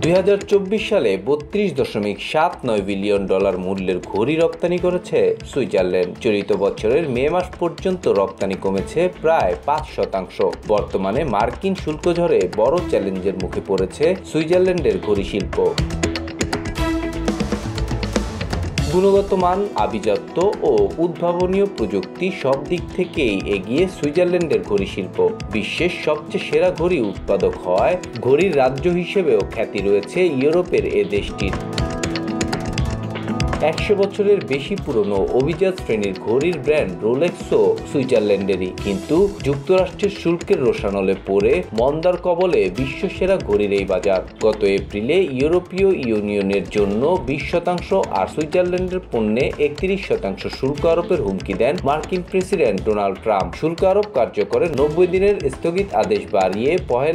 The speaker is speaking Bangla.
2024 সালে 32.79 বিলিয়ন ডলার মূল্যের ঘড়ি রপ্তানি করেছে সুইজারল্যান্ড। চলিত বছরের মে মাস পর্যন্ত রপ্তানি কমেছে প্রায় 5%। বর্তমানে মার্কিন শুল্ক ঝড়ে বড় চ্যালেঞ্জের মুখে পড়েছে সুইজারল্যান্ডের ঘড়ি শিল্প। গুণগত মান, আভিজাত্য ও উদ্ভাবনীয় প্রযুক্তি সব দিক থেকেই এগিয়ে সুইজারল্যান্ডের ঘড়ি শিল্প। বিশ্বের সবচেয়ে সেরা ঘড়ি উৎপাদক হওয়ায় ঘড়ির রাজ্য হিসেবেও খ্যাতি রয়েছে ইউরোপের এ দেশটির। 100 বছরের বেশি পুরনো অভিজাত শ্রেণীর ঘড়ির ব্র্যান্ড রোলেক্সও সুইজারল্যান্ডেরই। কিন্তু যুক্তরাষ্ট্রের শুল্কের রোষানলে পড়ে মন্দার কবলে বিশ্বসেরা ঘড়ির এই বাজার। গত এপ্রিলে ইউরোপীয় ইউনিয়নের জন্য 20% আর সুইজারল্যান্ডের পণ্যে 31% শুল্ক আরোপের হুমকি দেন মার্কিন প্রেসিডেন্ট ডোনাল্ড ট্রাম্প। শুল্ক আরোপ কার্যকরের 90 দিনের স্থগিত আদেশ বাড়িয়ে 1